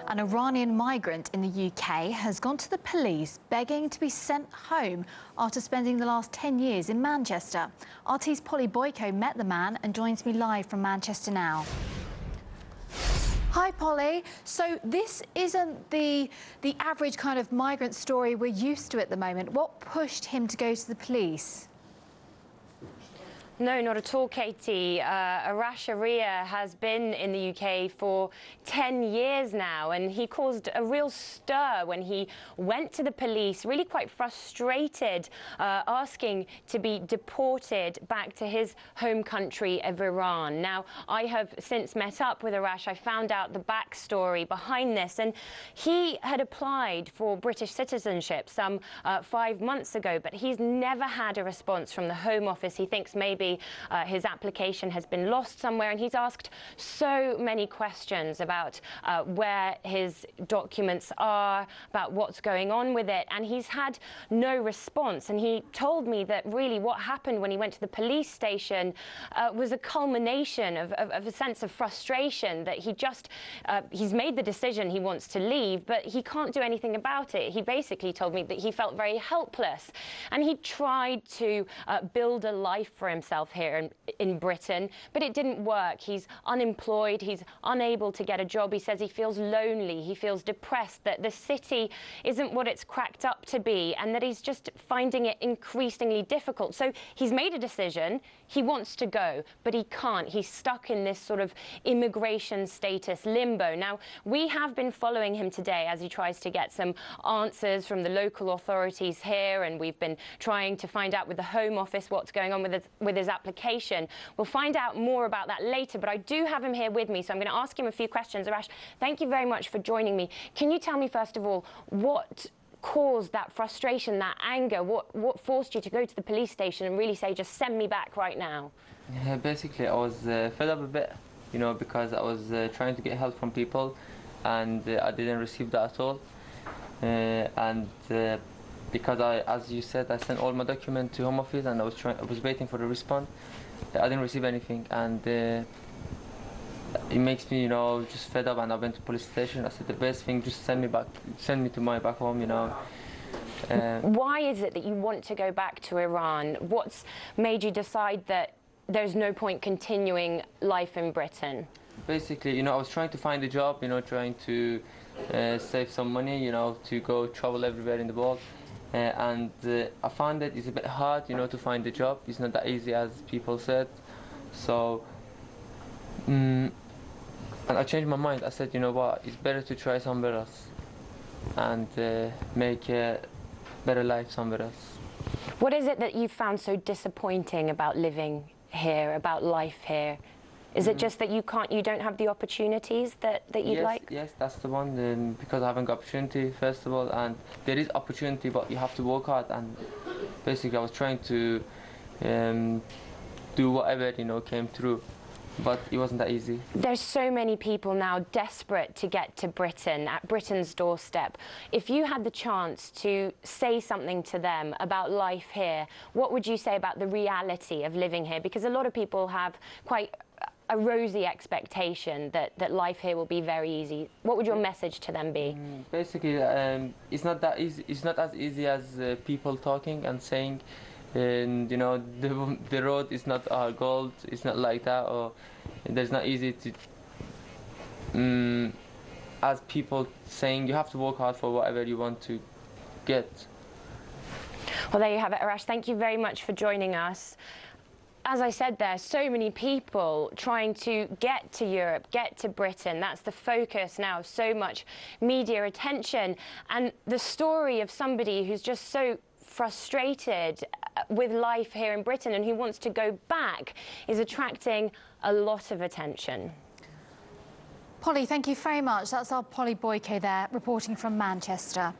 An Iranian migrant in the UK has gone to the police begging to be sent home after spending the last 10 years in Manchester. RT's Polly Boyko met the man and joins me live from Manchester now. Hi, Polly. So this isn't the average kind of migrant story we're used to at the moment. What pushed him to go to the police? No, not at all, Katie. Arash Aria has been in the UK for 10 years now, and he caused a real stir when he went to the police, really quite frustrated, asking to be deported back to his home country of Iran. Now, I have since met up with Arash. I found out the backstory behind this, and he had applied for British citizenship some 5 months ago, but he's never had a response from the Home Office. He thinks maybe his application has been lost somewhere, and he's asked so many questions about where his documents are, about what's going on with it, and he's had no response. And he told me that really what happened when he went to the police station was a culmination of a sense of frustration that he's made the decision he wants to leave, but he can't do anything about it. He basically told me that he felt very helpless, and he tried to build a life for himself here in Britain, but it didn't work. He's unemployed, he's unable to get a job. He says he feels lonely, he feels depressed, that the city isn't what it's cracked up to be, and that he's just finding it increasingly difficult. So he's made a decision, he wants to go, but he can't. He's stuck in this sort of immigration status limbo. Now, we have been following him today as he tries to get some answers from the local authorities here, and we've been trying to find out with the Home Office what's going on with his application. We'll find out more about that later, but I do have him here with me, so I'm going to ask him a few questions. Arash, thank you very much for joining me. Can you tell me, first of all, what caused that frustration, that anger? What forced you to go to the police station and really say, just send me back right now? Yeah, basically, I was fed up a bit, you know, because I was trying to get help from people, and I didn't receive that at all. Because as you said, I sent all my documents to Home Office, and I was waiting for the response. I didn't receive anything, and it makes me, you know, just fed up. And I went to police station. I said the best thing, just send me to my back home, you know. Why is it that you want to go back to Iran? What's made you decide that there's no point continuing life in Britain? Basically, you know, I was trying to find a job, you know, trying to save some money, you know, to go travel everywhere in the world. I found that it's a bit hard, you know, to find a job. It's not that easy as people said. So, and I changed my mind. I said, you know what, it's better to try somewhere else and make a better life somewhere else. What is it that you found so disappointing about living here, about life here? Is it just that you don't have the opportunities that you'd like? Yes, that's the one, because I haven't got opportunity, first of all, and there is opportunity, but you have to work hard, and basically I was trying to do whatever, you know, came through, but it wasn't that easy. There's so many people now desperate to get to Britain, at Britain's doorstep. If you had the chance to say something to them about life here, what would you say about the reality of living here? Because a lot of people have quite a rosy expectation that life here will be very easy. What would your message to them be? Basically, it's not that easy. It's not as easy as people talking and saying, and you know, the road is not gold. It's not like that, or there's not easy to. As people saying, you have to work hard for whatever you want to get. Well, there you have it, Arash. Thank you very much for joining us. As I said, there are so many people trying to get to Europe, get to Britain. That's the focus now, so much media attention. And the story of somebody who's just so frustrated with life here in Britain and who wants to go back is attracting a lot of attention. Polly, thank you very much. That's our Polly Boyko there, reporting from Manchester.